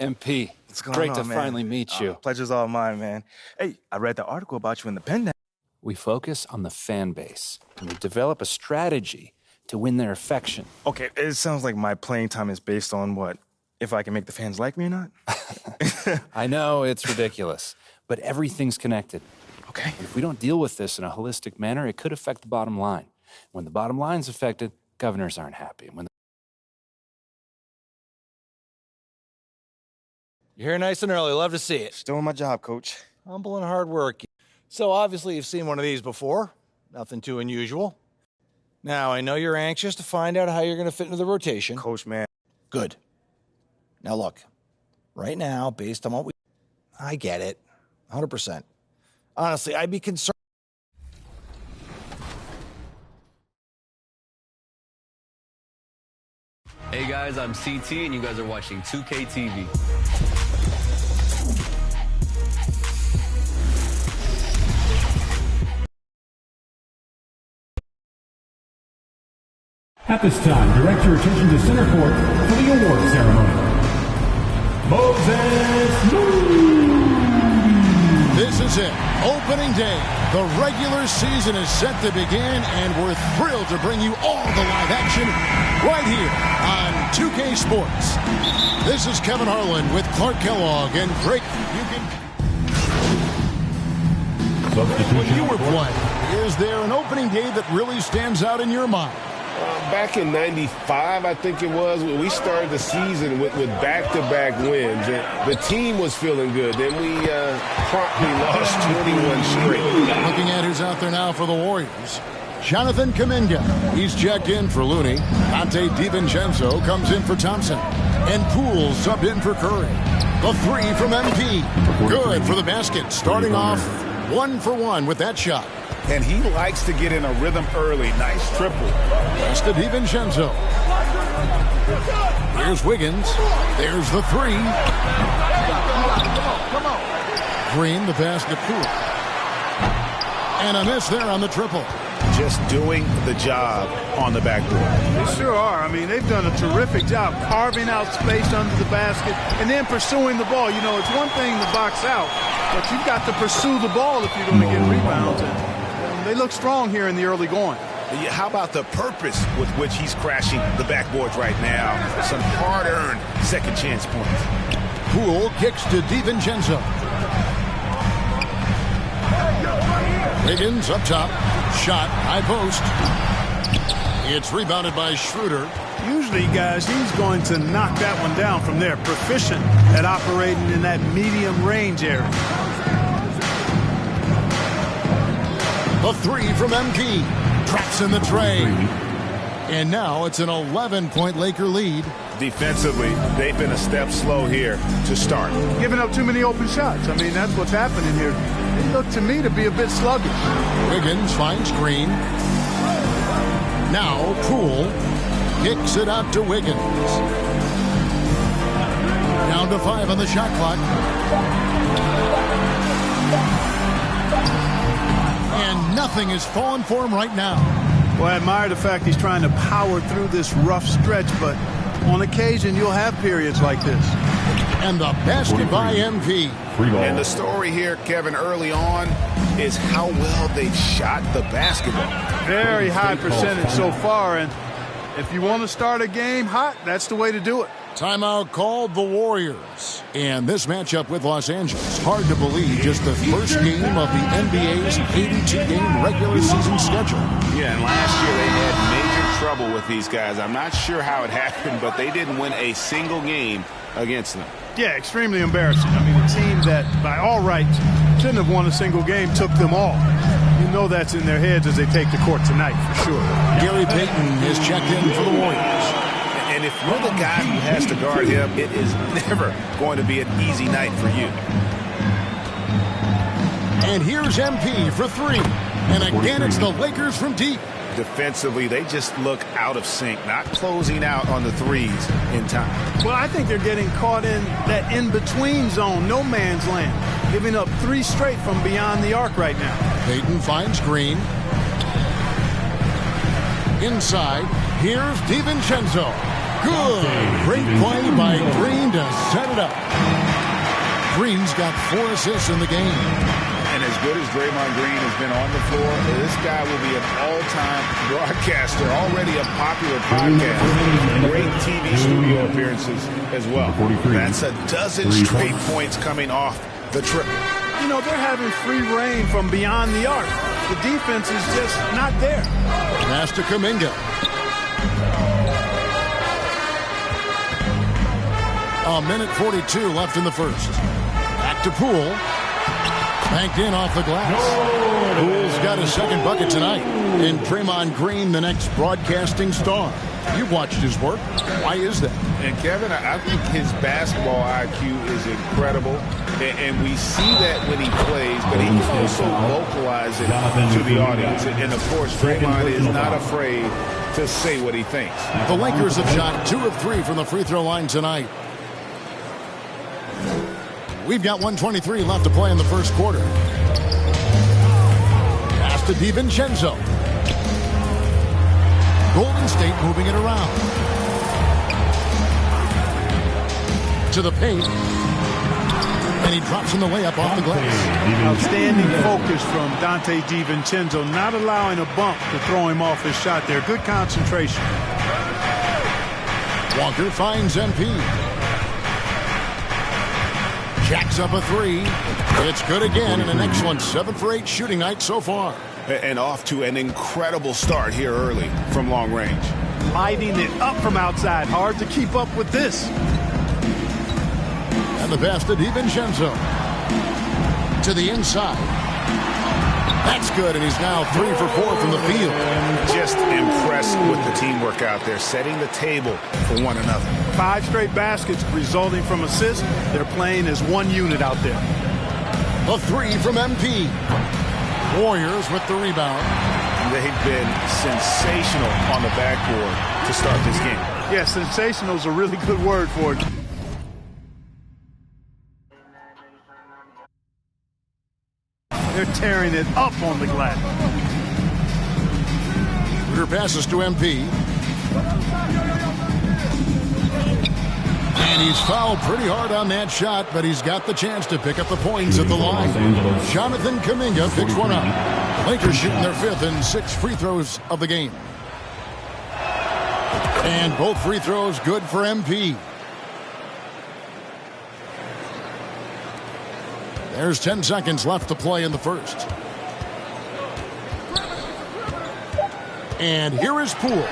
MP, what's going great on, to man? finally meet you. Pleasure's all mine, man. Hey, I read the article about you in the Pen. We focus on the fan base, and we develop a strategy to win their affection. Okay, it sounds like my playing time is based on what? If I can make the fans like me or not? I know, it's ridiculous, but everything's connected. Okay. If we don't deal with this in a holistic manner, it could affect the bottom line. When the bottom line's affected, governors aren't happy. You're here nice and early. Love to see it. Still on my job, Coach. Humble and hard work. So obviously you've seen one of these before. Nothing too unusual. Now, I know you're anxious to find out how you're going to fit into the rotation. Coach, man. Good. Now look, right now, based on what I get it, 100%. Honestly, I'd be concerned. Hey guys, I'm CT and you guys are watching 2K23. At this time, direct your attention to center court for the award ceremony. Moses Moody. This is it. Opening day. The regular season is set to begin, and we're thrilled to bring you all the live action right here on 2K Sports. This is Kevin Harlan with Clark Kellogg and Greg. When you were playing, is there an opening day that really stands out in your mind? Back in '95, I think it was, we started the season with back-to-back wins. And the team was feeling good. Then we promptly lost 21 straight. Looking at who's out there now for the Warriors. Jonathan Kuminga. He's checked in for Looney. Dante DiVincenzo comes in for Thompson. And Poole subbed in for Curry. The three from MP. Good for the basket. Starting off 1-for-1 with that shot. And he likes to get in a rhythm early. Nice triple. Pass to DiVincenzo. Here's Wiggins. There's the three. Come on. Green, the pass to Poole. And a miss there on the triple. Just doing the job on the backboard. They sure are. I mean, they've done a terrific job carving out space under the basket and then pursuing the ball. You know, it's one thing to box out, but you've got to pursue the ball if you're going to get rebounds. And they look strong here in the early going. How about the purpose with which he's crashing the backboards right now? Some hard-earned second chance points. Poole kicks to DiVincenzo. Wiggins up top. Shot, high post. It's rebounded by Schroeder. Usually, guys, he's going to knock that one down from there. Proficient at operating in that medium range area. The three from MP. Traps in the tray. And now it's an 11-point Laker lead. Defensively, they've been a step slow here to start. Giving up too many open shots. I mean, that's what's happening here. They look to me to be a bit sluggish. Wiggins finds Green. Now Poole kicks it out to Wiggins. Down to 5 on the shot clock. And nothing is falling for him right now. Well, I admire the fact he's trying to power through this rough stretch, but on occasion you'll have periods like this. And the basket by MP. And the story here, Kevin, early on is how well they've shot the basketball. Very high percentage so far, and if you want to start a game hot, that's the way to do it. Timeout called the Warriors. And this matchup with Los Angeles, hard to believe, just the first game of the NBA's 82-game regular season schedule. Yeah, and last year they had major trouble with these guys. I'm not sure how it happened, but they didn't win a single game against them. Yeah, extremely embarrassing. I mean, a team that, by all rights, shouldn't have won a single game took them all. You know that's in their heads as they take the court tonight, for sure. Gary Payton is checked in for the Warriors. And if you're the guy who has to guard him, it is never going to be an easy night for you. And here's MP for three. And again, it's the Lakers from deep. Defensively, they just look out of sync, not closing out on the threes in time. Well, I think they're getting caught in that in-between zone, no man's land, giving up 3 straight from beyond the arc right now. Payton finds Green. Inside, here's DiVincenzo. Good. Great play by Green to set it up. Green's got 4 assists in the game. And as good as Draymond Green has been on the floor, this guy will be an all-time broadcaster, already a popular podcast. Great TV studio appearances as well. That's a dozen straight points coming off the triple. You know, they're having free reign from beyond the arc. The defense is just not there. Pass to Kuminga. A minute 42 left in the first. Back to Poole. Banked in off the glass. Poole's got his second bucket tonight. And Draymond Green, the next broadcasting star. You've watched his work. Why is that? And Kevin, I think his basketball IQ is incredible. And we see that when he plays, but he can also vocalize it to the audience. And of course, Draymond is not afraid to say what he thinks. The Lakers have shot 2 of 3 from the free throw line tonight. We've got 1:23 left to play in the first quarter. Pass to DiVincenzo. Golden State moving it around. To the paint. And he drops in the layup off the glass. Outstanding focus from Dante DiVincenzo, not allowing a bump to throw him off his shot there. Good concentration. Walker finds MP. Jacks up a 3. It's good again, and an excellent 7 for 8 shooting night so far. And off to an incredible start here early from long range. Lighting it up from outside. Hard to keep up with this. And the pass to DiVincenzo. To the inside. That's good, and he's now 3 for 4 from the field. Just impressed with the teamwork out there, setting the table for one another. 5 straight baskets resulting from assists. They're playing as one unit out there. A 3 from MP. Warriors with the rebound. They've been sensational on the backboard to start this game. Yeah, sensational is a really good word for it. They're tearing it up on the glass. Clear passes to MP. And he's fouled pretty hard on that shot, but he's got the chance to pick up the points at the line. Jonathan Kuminga picks one up. The Lakers shooting their 5th and 6th free throws of the game. And both free throws good for MP. There's 10 seconds left to play in the first. And here is Poole.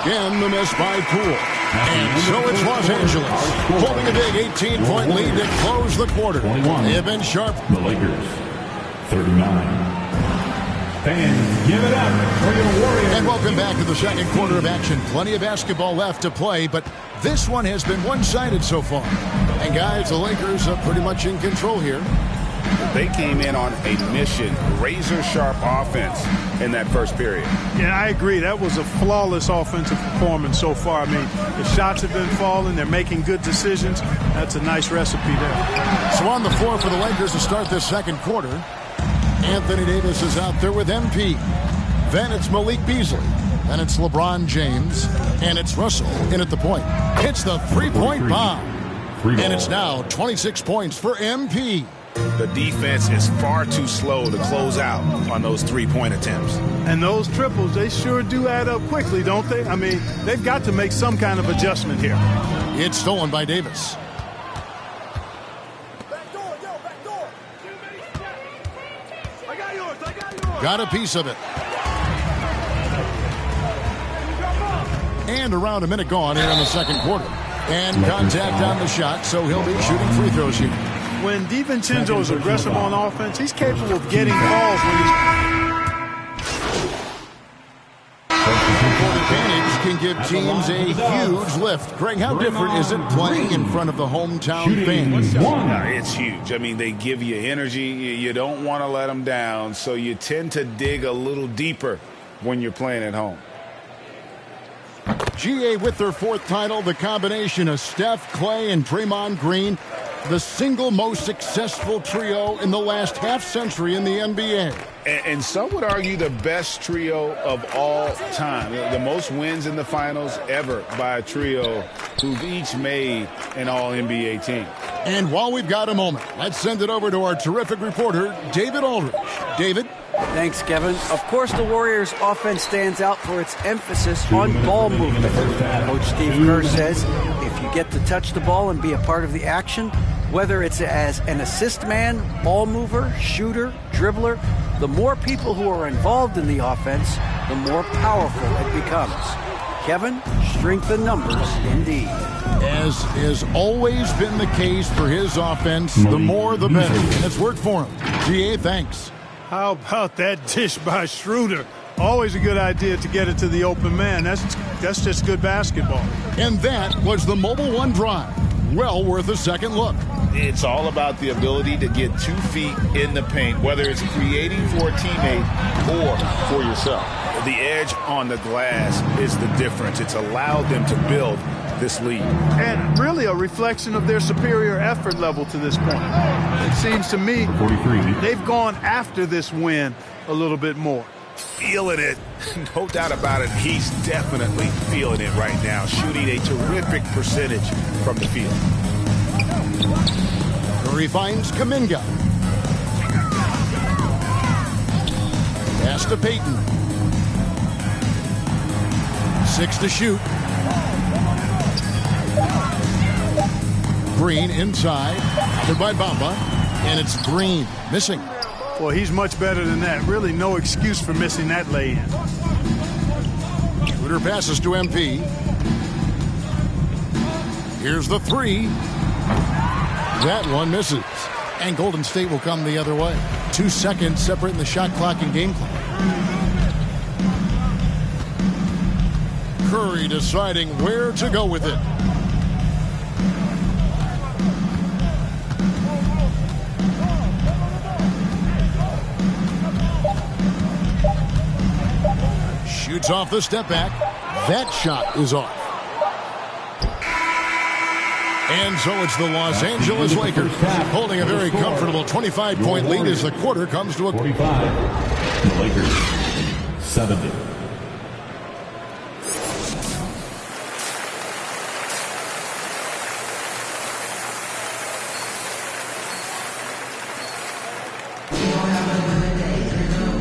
Again, the miss by Poole. And so it's Los Angeles, holding a big 18-point lead to close the quarter. They have been sharp. The Lakers, 39. Fans, give it up for your Warriors. And welcome back to the second quarter of action. Plenty of basketball left to play, but this one has been one-sided so far. And guys, the Lakers are pretty much in control here. They came in on a mission, razor-sharp offense in that first period. Yeah, I agree. That was a flawless offensive performance so far. I mean, the shots have been falling. They're making good decisions. That's a nice recipe there. So on the floor for the Lakers to start this second quarter, Anthony Davis is out there with MP. Then it's Malik Beasley. Then it's LeBron James. And it's Russell in at the point. Hits the three-point bomb. And it's now 26 points for MP. The defense is far too slow to close out on those three-point attempts. And those triples, they sure do add up quickly, don't they? I mean, they've got to make some kind of adjustment here. It's stolen by Davis. Back door. I got yours. Got a piece of it. And around a minute gone here in the second quarter. And contact on the shot, so he'll be shooting free throws here. When DiVincenzo is aggressive on offense, he's capable of getting calls when he's... Court advantage can give teams a huge lift. Greg, how different is it playing in front of the hometown fans? It's huge. I mean, they give you energy. You don't want to let them down, so you tend to dig a little deeper when you're playing at home. GA with their 4th title, the combination of Steph, Clay, and Draymond Green. the single most successful trio in the last half-century in the NBA. And some would argue the best trio of all time. The most wins in the finals ever by a trio who've each made an all-NBA team. And while we've got a moment, let's send it over to our terrific reporter, David Aldridge. David? Thanks, Kevin. Of course, the Warriors' offense stands out for its emphasis on ball movement. Coach Steve Kerr says if you get to touch the ball and be a part of the action, whether it's as an assist man, ball mover, shooter, dribbler, the more people who are involved in the offense, the more powerful it becomes. Kevin, strength in numbers indeed. As has always been the case for his offense, the more the better. And it's worked for him. GA, thanks. How about that dish by Schroeder? Always a good idea to get it to the open man. That's just good basketball. And that was the Mobile One drive. Well worth a second look. It's all about the ability to get 2 feet in the paint, whether it's creating for a teammate or for yourself. The edge on the glass is the difference. It's allowed them to build this lead. And really a reflection of their superior effort level to this point. It seems to me they've gone after this win a little bit more. Feeling it. No doubt about it. He's definitely feeling it right now. Shooting a terrific percentage from the field. Curry finds Kuminga. Pass to Payton. 6 to shoot. Green inside. Covered by Bamba. And it's Green missing. Well, he's much better than that. Really no excuse for missing that lay-in. Schroeder passes to MP. Here's the three. That one misses. And Golden State will come the other way. 2 seconds separating the shot clock and game clock. Curry deciding where to go with it. Shoots off the step back. That shot is off. And so it's the Los Angeles Lakers holding a very comfortable 25-point lead as the quarter comes to a 45. The Lakers 70.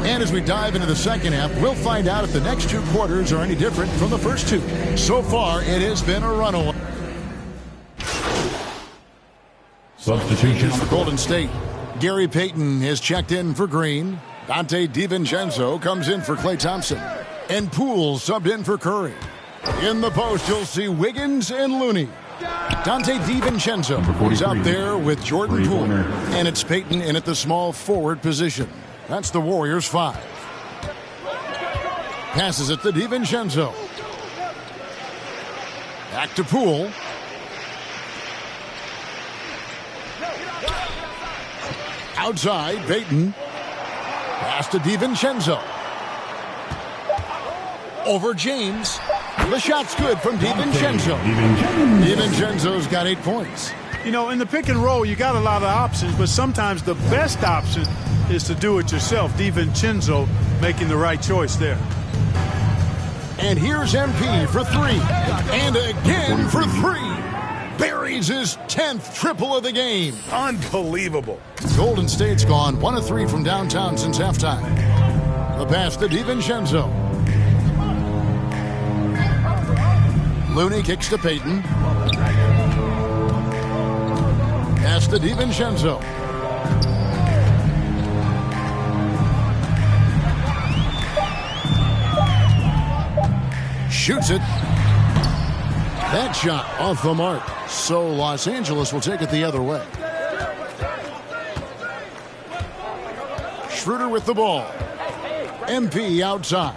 And as we dive into the second half, we'll find out if the next 2 quarters are any different from the first 2. So far, it has been a runaway. Substitution for Golden State. Gary Payton has checked in for Green. Dante DiVincenzo comes in for Klay Thompson. And Poole subbed in for Curry. In the post, you'll see Wiggins and Looney. Dante DiVincenzo is out there with Jordan Poole. And it's Payton in at the small forward position. That's the Warriors' 5. Passes it to DiVincenzo. Back to Poole. Outside, Payton. Pass to DiVincenzo. Over James. The shot's good from DiVincenzo. DiVincenzo's got 8 points. You know, in the pick and roll, you got a lot of options, but sometimes the best option is to do it yourself. DiVincenzo making the right choice there. And here's MP for 3. And again for 3. Buries his 10th triple of the game. Unbelievable. Golden State's gone 1 of 3 from downtown since halftime. The pass to DiVincenzo. Looney kicks to Payton. Pass to DiVincenzo. Shoots it. That shot off the mark. So Los Angeles will take it the other way. Schroeder with the ball. MP outside.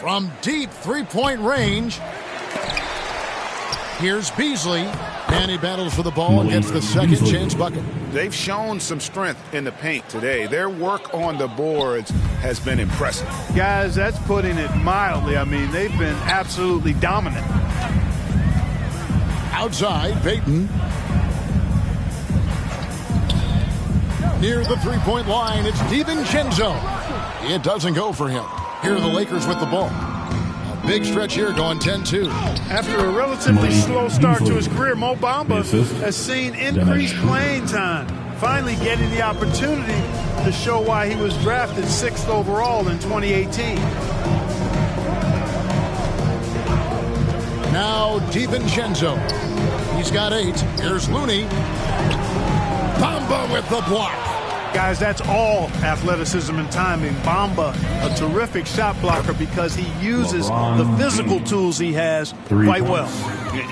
From deep three-point range. Here's Beasley. And he battles for the ball and gets the second chance bucket. they've shown some strength in the paint today. Their work on the boards has been impressive. Guys, that's putting it mildly. I mean, they've been absolutely dominant. Outside, Peyton. Near the three-point line, it's DiVincenzo. It doesn't go for him. Here are the Lakers with the ball. A big stretch here going 10-2. After a relatively slow start to his career, Mo Bamba has seen increased playing time, finally getting the opportunity to show why he was drafted 6th overall in 2018. Now DiVincenzo. He's got 8. Here's Looney. Bamba with the block. Guys, that's all athleticism and timing. Bamba, a terrific shot blocker because he uses the physical tools he has quite well.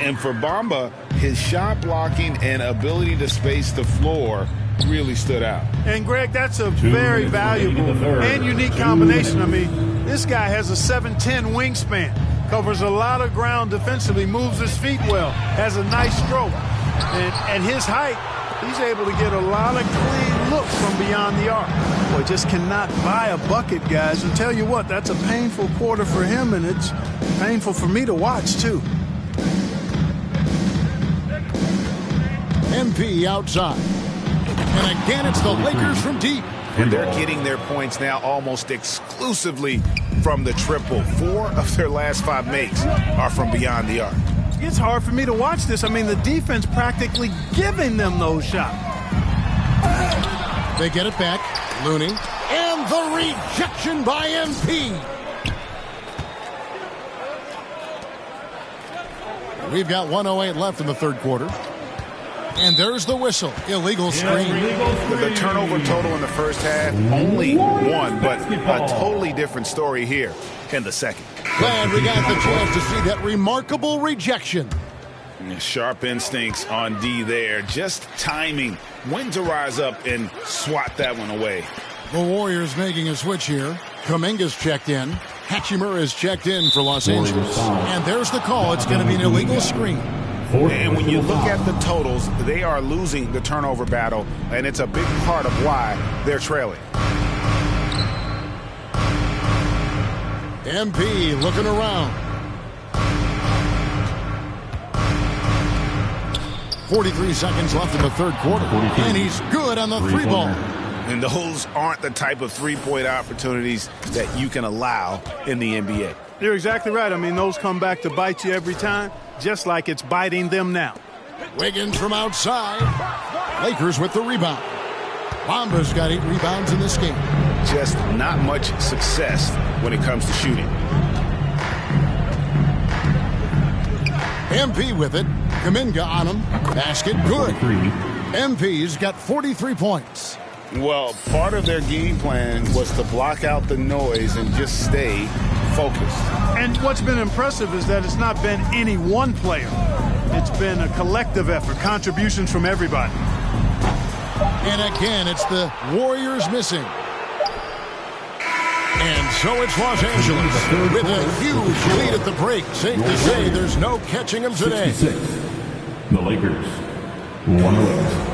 And for Bamba, his shot blocking and ability to space the floor really stood out. And, Greg, that's a very valuable and unique combination. I mean, this guy has a 7'10" wingspan, covers a lot of ground defensively, moves his feet well, has a nice stroke. And at his height, he's able to get a lot of clean looks from beyond the arc. Boy, just cannot buy a bucket, guys. And tell you what, that's a painful quarter for him, and it's painful for me to watch, too. MP outside. And again, it's the Lakers from deep. And they're getting their points now almost exclusively from the triple. 4 of their last 5 makes are from beyond the arc. It's hard for me to watch this. I mean, the defense practically giving them those shots. They get it back. Looney. And the rejection by MP. We've got 1:08 left in the third quarter. And there's the whistle. Illegal screen. The turnover total in the first half, only 1, but a totally different story here in the second. Glad we got the chance to see that remarkable rejection. Sharp instincts on D there. Just timing when to rise up and swat that one away. The Warriors making a switch here. Kuminga's checked in. Hachimura is checked in for Los Angeles. And there's the call. It's going to be an illegal screen. And when you look at the totals, they are losing the turnover battle, and it's a big part of why they're trailing. MP looking around. 43 seconds left in the third quarter. And he's good on the 3-ball. And those aren't the type of three-point opportunities that you can allow in the NBA. You're exactly right. I mean, those come back to bite you every time, just like it's biting them now. Wiggins from outside. Lakers with the rebound. Bamba's got 8 rebounds in this game. Just not much success when it comes to shooting. MP with it. Kuminga on him. Basket good. MP's got 43 points. Well, part of their game plan was to block out the noise and just stay focused. And what's been impressive is that it's not been any one player. It's been a collective effort, contributions from everybody. And again, it's the Warriors missing. And so it's Los Angeles with a huge lead at the break. Safe to say there's no catching them today. The Lakers, 108.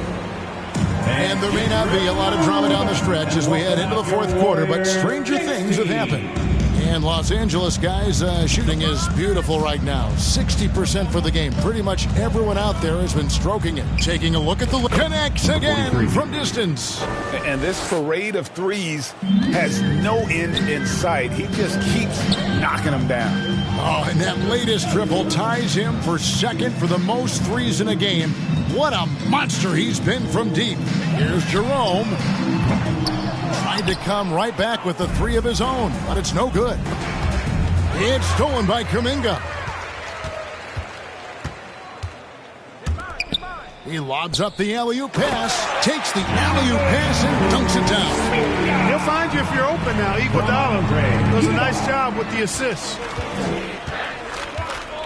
And there may not be a lot of drama down the stretch as we head into the fourth quarter, but stranger things have happened. And Los Angeles, guys, shooting is beautiful right now. 60% for the game. Pretty much everyone out there has been stroking it. Taking a look at the... Connects again from distance. And this parade of threes has no end in sight. He just keeps knocking them down. Oh, and that latest triple ties him for second for the most threes in a game. What a monster he's been from deep. Here's Jerome. Tried to come right back with the 3 of his own, but it's no good. It's stolen by Kuminga. He lobs up the alley-oop pass, takes the alley-oop pass and dunks it down. He'll find you if you're open now. Iguodala does a nice job with the assists.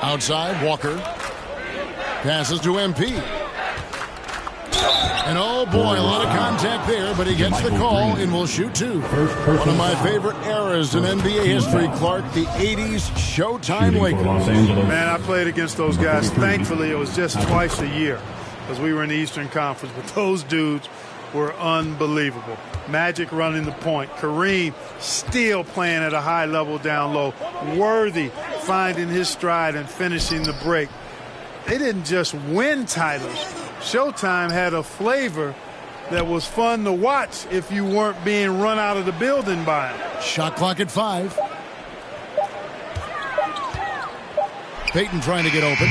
Outside, Walker. Passes to MP. And oh boy, a lot of contact there, but he gets the call and will shoot 2. One of my favorite eras in NBA history, Clark, the 80s Showtime Lakers. Man, I played against those guys. Thankfully, it was just twice a year. because we were in the Eastern Conference, but those dudes were unbelievable. Magic running the point. Kareem still playing at a high level down low. Worthy finding his stride and finishing the break. They didn't just win titles. Showtime had a flavor that was fun to watch if you weren't being run out of the building by him. Shot clock at 5. Payton trying to get open.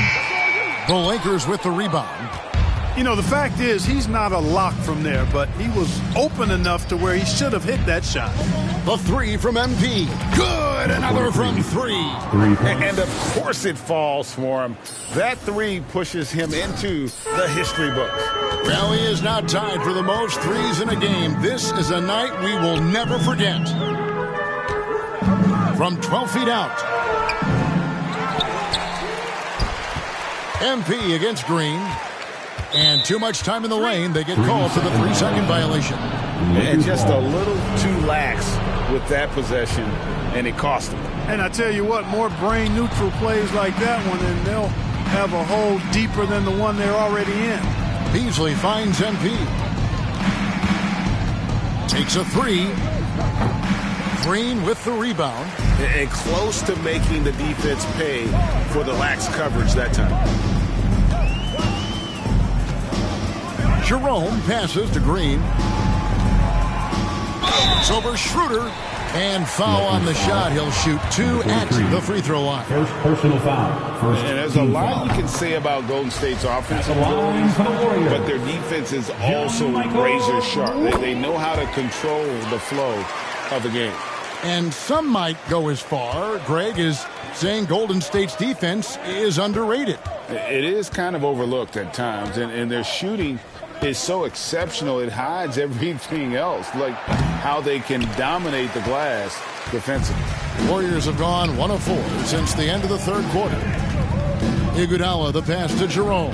The Lakers with the rebound. You know, the fact is he's not a lock from there, but he was open enough to where he should have hit that shot. The 3 from MP. Good. Another from 3. And of course it falls for him. That 3 pushes him into the history books. Well, he is now tied for the most threes in a game. This is a night we will never forget. From 12 feet out. MP against Green. And too much time in the lane. They get called for the 3-second violation. And just a little too lax with that possession, and it cost them. And I tell you what, more brain-neutral plays like that one, and they'll have a hole deeper than the one they're already in. Beasley finds MP. Takes a 3. Green with the rebound. And close to making the defense pay for the lax coverage that time. Jerome passes to Green. It's over Schroeder. And foul on the shot. He'll shoot 2 at the free throw line. First personal foul. And there's a lot you can say about Golden State's offensive abilities, but their defense is also razor sharp. They know how to control the flow of the game. And some might go as far, Greg, is saying Golden State's defense is underrated. It is kind of overlooked at times, and their shooting is so exceptional it hides everything else, like how they can dominate the glass defensively. Warriors have gone 1 of 4 since the end of the third quarter. Iguodala, the pass to Jerome.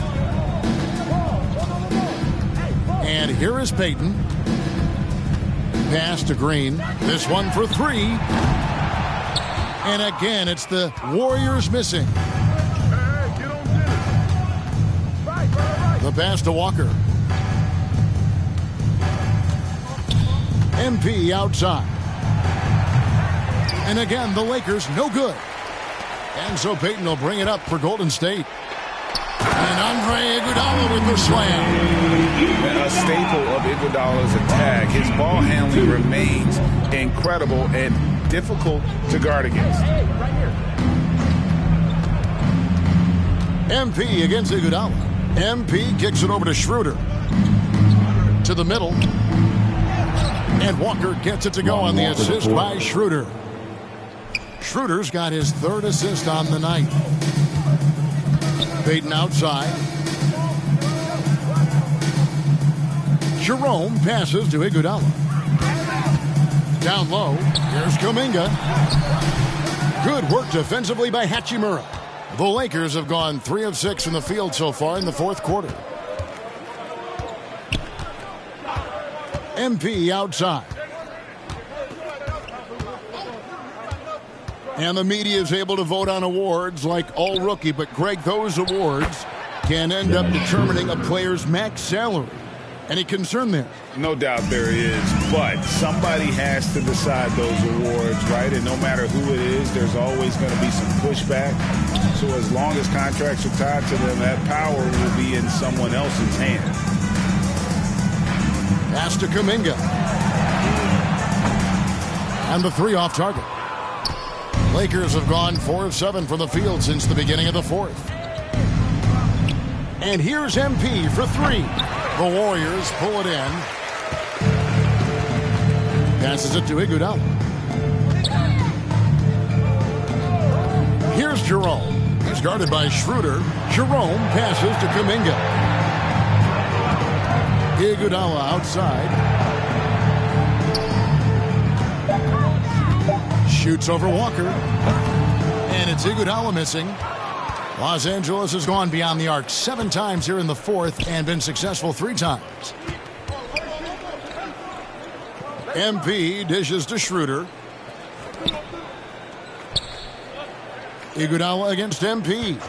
And here is Payton. Pass to Green. This one for 3. And again, it's the Warriors missing. The pass to Walker. MP outside. And again, the Lakers no good. And so Payton will bring it up for Golden State. And Andre Iguodala with the slam. A staple of Iguodala's attack. His ball handling remains incredible and difficult to guard against. MP against Iguodala. MP kicks it over to Schroeder. To the middle. And Walker gets it to go on the assist by Schroeder. Schroeder's got his 3rd assist on the night. Payton outside. Jerome passes to Iguodala. Down low. Here's Kuminga. Good work defensively by Hachimura. The Lakers have gone 3 of 6 from the field so far in the fourth quarter. MP outside. And the media is able to vote on awards like all rookie, but Greg, those awards can end up determining a player's max salary. Any concern there? No doubt there is, but somebody has to decide those awards, right? And no matter who it is, there's always going to be some pushback. So as long as contracts are tied to them, that power will be in someone else's hands. Pass to Kuminga. And the 3 off target. Lakers have gone 4 of 7 from the field since the beginning of the fourth. And here's MP for 3. The Warriors pull it in. Passes it to Iguodala. Here's Jerome. He's guarded by Schroeder. Jerome passes to Kuminga. Iguodala outside. Shoots over Walker. And it's Iguodala missing. Los Angeles has gone beyond the arc 7 times here in the fourth and been successful 3 times. MP dishes to Schroeder. Iguodala against MP.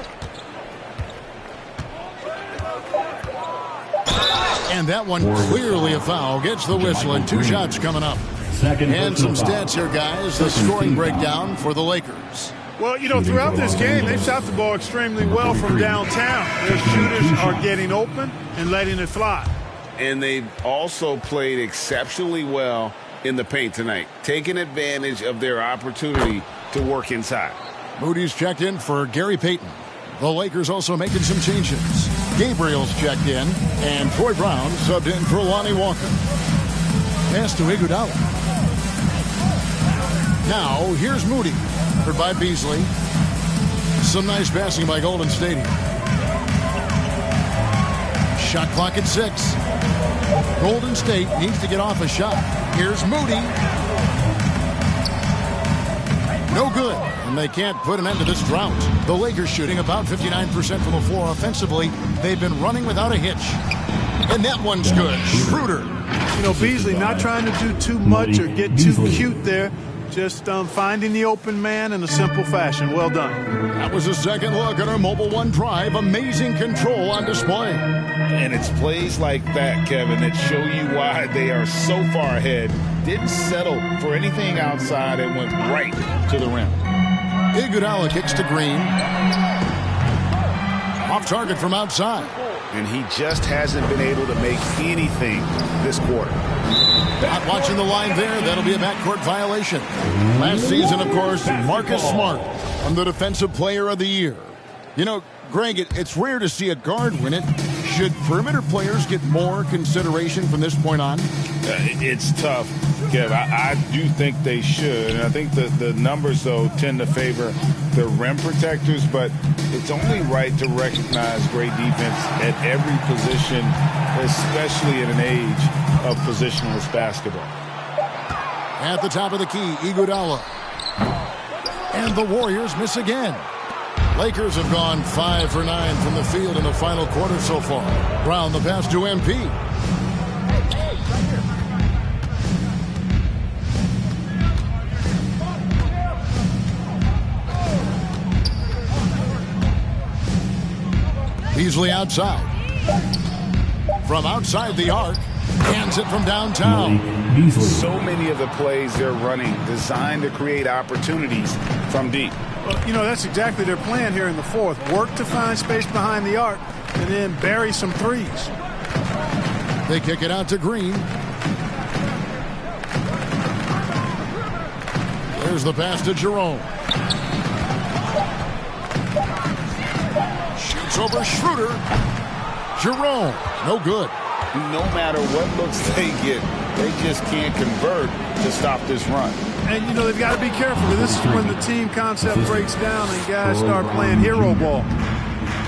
And that one clearly a foul. Gets the whistle and 2 shots coming up. And some stats here, guys. The scoring breakdown for the Lakers. Well, you know, throughout this game, they've shot the ball extremely well from downtown. Their shooters are getting open and letting it fly. And they've also played exceptionally well in the paint tonight, taking advantage of their opportunity to work inside. Moody's checked in for Gary Payton. The Lakers also making some changes. Gabriel's checked in, and Troy Brown subbed in for Lonnie Walker. Pass to Iguodala. Now, here's Moody, covered by Beasley. Some nice passing by Golden State here. Shot clock at 6. Golden State needs to get off a shot. Here's Moody. No good, and they can't put an end to this drought. The Lakers shooting about 59% from the floor offensively. They've been running without a hitch. And that one's good. Schroeder. You know, Beasley not trying to do too much or get too cute there. Just finding the open man in a simple fashion. Well done. That was a second look at our Mobile One drive. Amazing control on display. And it's plays like that, Kevin, that show you why they are so far ahead. Didn't settle for anything outside and went right to the rim. Iguodala kicks to Green. Off target from outside. And he just hasn't been able to make anything this quarter. Not watching the line there. That'll be a backcourt violation. Last season, of course, Marcus Smart won the Defensive Player of the Year. You know, Greg, it's rare to see a guard win it. Should perimeter players get more consideration from this point on? It's tough, Kev. I do think they should. And I think the numbers, though, tend to favor the rim protectors. But it's only right to recognize great defense at every position, especially in an age of positionless basketball. At the top of the key, Iguodala. And the Warriors miss again. Lakers have gone 5 for 9 from the field in the final quarter so far. Brown the pass to MP. Beasley outside. From outside the arc. Hands it from downtown. So many of the plays they're running designed to create opportunities from deep. Well, you know, that's exactly their plan here in the fourth. Work to find space behind the arc and then bury some threes. They kick it out to Green. There's the pass to Jerome. Shoots over Schroeder. Jerome, no good. No matter what looks they get, they just can't convert to stop this run. And, you know, they've got to be careful. This is when the team concept breaks down and guys start playing hero ball.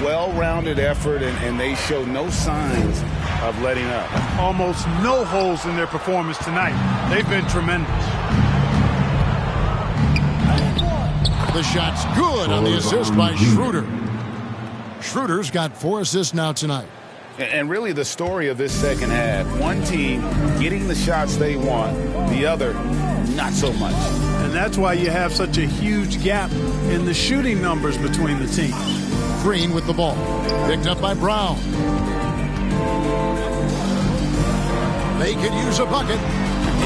Well-rounded effort, and they show no signs of letting up. Almost no holes in their performance tonight. They've been tremendous. The shot's good on the assist by Schroeder. Schroeder's got 4 assists now tonight. And really the story of this second half, one team getting the shots they want, the other not so much. And that's why you have such a huge gap in the shooting numbers between the teams. Green with the ball. Picked up by Brown. They could use a bucket.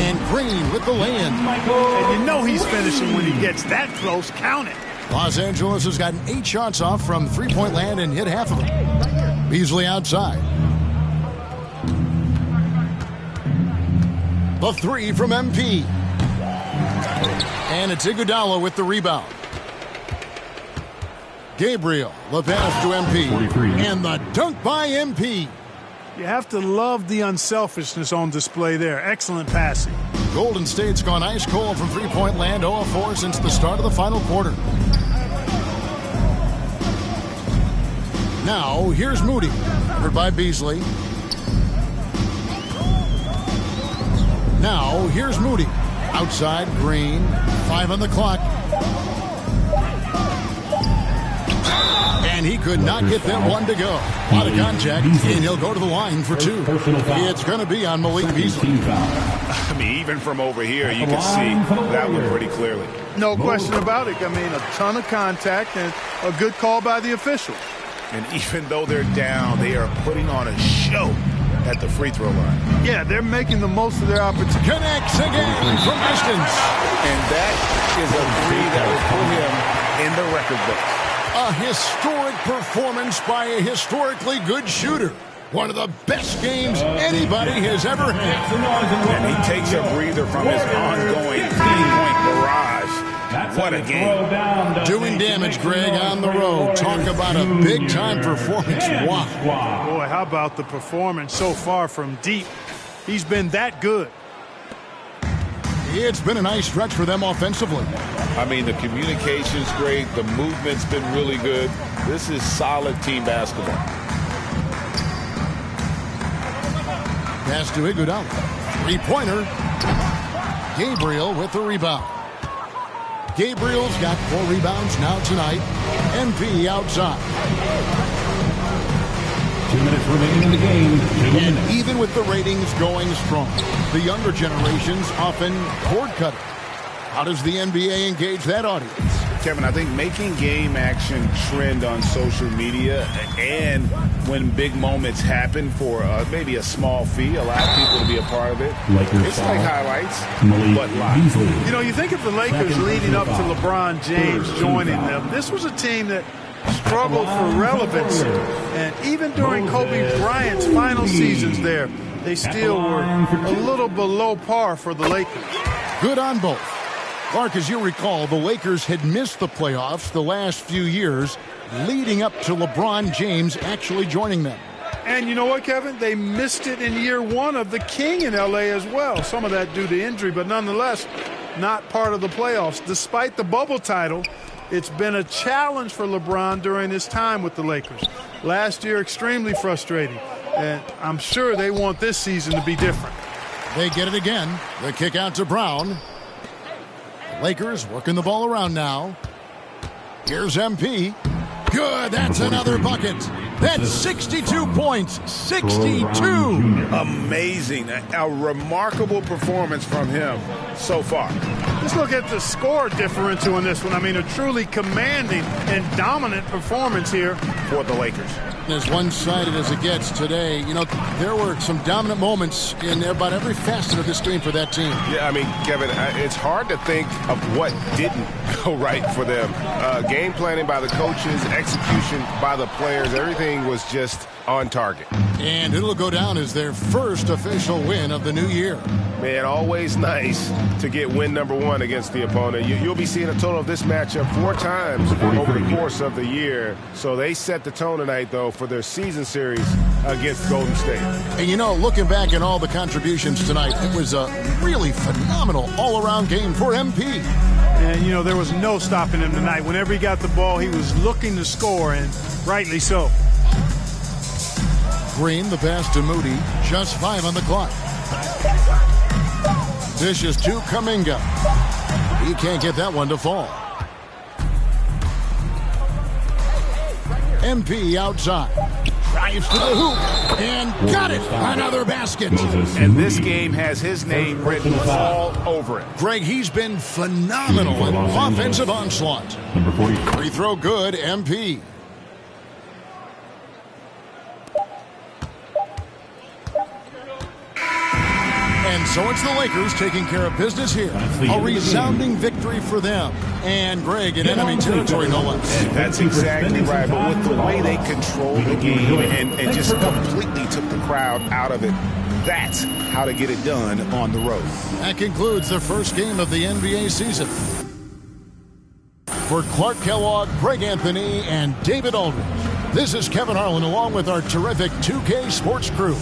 And Green with the lay-in. And you know he's finishing when he gets that close. Count it. Los Angeles has gotten 8 shots off from three-point land and hit half of them. Beasley outside. The 3 from MP. And it's Iguodala with the rebound. Gabriel, the pass to MP. And the dunk by MP. You have to love the unselfishness on display there. Excellent passing. Golden State's gone ice cold from three-point land, 0 of 4 since the start of the final quarter. Now, here's Moody, covered by Beasley. Now, here's Moody. Outside, Green. 5 on the clock. And he could not get that one to go. Out of contact, and he'll go to the line for 2. It's going to be on Malik Beasley. I mean, even from over here, you can see that one pretty clearly. No question about it. I mean, a ton of contact and a good call by the official. And even though they're down, they are putting on a show at the free throw line. Yeah, they're making the most of their opportunity. Connects again from distance. And that is a three that will put him in the record books. A historic performance by a historically good shooter. One of the best games anybody has ever had. And he takes a breather from his ongoing three-point barrage. What a game. Doing damage, Greg, on the road. Talk about a big-time performance. Wow. Boy, how about the performance so far from deep? He's been that good. It's been a nice stretch for them offensively. I mean, the communication's great. The movement's been really good. This is solid team basketball. Pass to Iguodala. Three-pointer. Gabriel with the rebound. Gabriel's got 4 rebounds now tonight. MP outside. 2 minutes remaining in the game. And even with the ratings going strong, the younger generation's often cord cutting. How does the NBA engage that audience? Kevin, I think making game action trend on social media and when big moments happen for maybe a small fee, allow people to be a part of it. It's like highlights, but live. You know, you think of the Lakers leading up to LeBron James joining them. This was a team that struggled for relevancy. And even during Kobe Bryant's final seasons there, they still were a little below par for the Lakers. Good on both. Clark, as you recall, the Lakers had missed the playoffs the last few years, leading up to LeBron James actually joining them. And you know what, Kevin? They missed it in year 1 of the King in L.A. as well. Some of that due to injury, but nonetheless, not part of the playoffs. Despite the bubble title, it's been a challenge for LeBron during his time with the Lakers. Last year, extremely frustrating. And I'm sure they want this season to be different. They get it again. The kick out to Brown. Lakers working the ball around now. Here's MP. Good. That's another bucket. That's 62 points. 62. Amazing. A remarkable performance from him so far. Let's look at the score differential in this one. I mean, a truly commanding and dominant performance here for the Lakers. As one-sided as it gets today, you know, there were some dominant moments in about every facet of this game for that team. Yeah, I mean, Kevin, it's hard to think of what didn't go right for them. Game planning by the coaches, execution by the players, everything was just on target. And it'll go down as their first official win of the new year. Man, always nice to get win number 1 against the opponent. You'll be seeing a total of this matchup 4 times over the course of the year. So they set the tone tonight, though, for their season series against Golden State. And, you know, looking back at all the contributions tonight, it was a really phenomenal all-around game for MP. And, you know, there was no stopping him tonight. Whenever he got the ball, he was looking to score, and rightly so. Green, the pass to Moody. Just 5 on the clock. Dishes to Kuminga. He can't get that one to fall. MP outside. Drives to the hoop. And got it. Another basket. And this game has his name written all over it. Greg, he's been phenomenal in offensive onslaught. Number 40. Free throw good, MP. And so it's the Lakers taking care of business here. A resounding victory for them. And Greg in enemy territory, no less. That's exactly right. But with the way they controlled the game and just completely took the crowd out of it, that's how to get it done on the road. That concludes the first game of the NBA season. For Clark Kellogg, Greg Anthony, and David Aldridge, this is Kevin Harlan along with our terrific 2K Sports crew.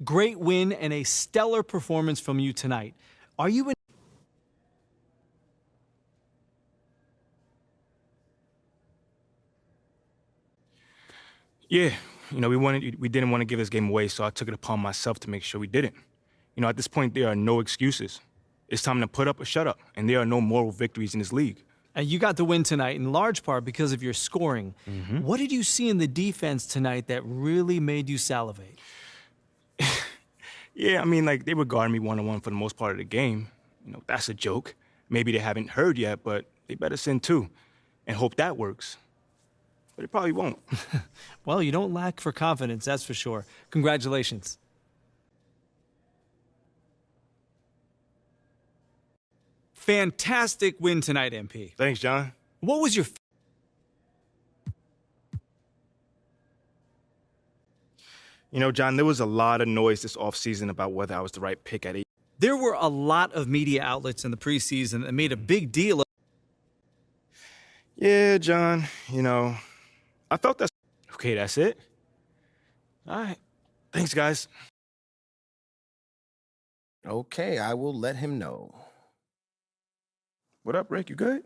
Great win and a stellar performance from you tonight. Are you in Yeah, we didn't want to give this game away, so I took it upon myself to make sure we didn't. At this point, there are no excuses. It's time to put up or shut up, and there are no moral victories in this league. And you got the win tonight in large part because of your scoring. What did you see in the defense tonight that really made you salivate? Yeah, they were guarding me one-on-one for the most part of the game. That's a joke. Maybe they haven't heard yet, but they better send two and hope that works. But it probably won't. Well, you don't lack for confidence, that's for sure. Congratulations. Fantastic win tonight, MP. Thanks, John. What was your... John, there was a lot of noise this offseason about whether I was the right pick at 8. There were a lot of media outlets in the preseason that made a big deal of... Yeah, John, I felt that's... Okay, that's it? All right. Thanks, guys. Okay, I will let him know. What up, Rick? You good?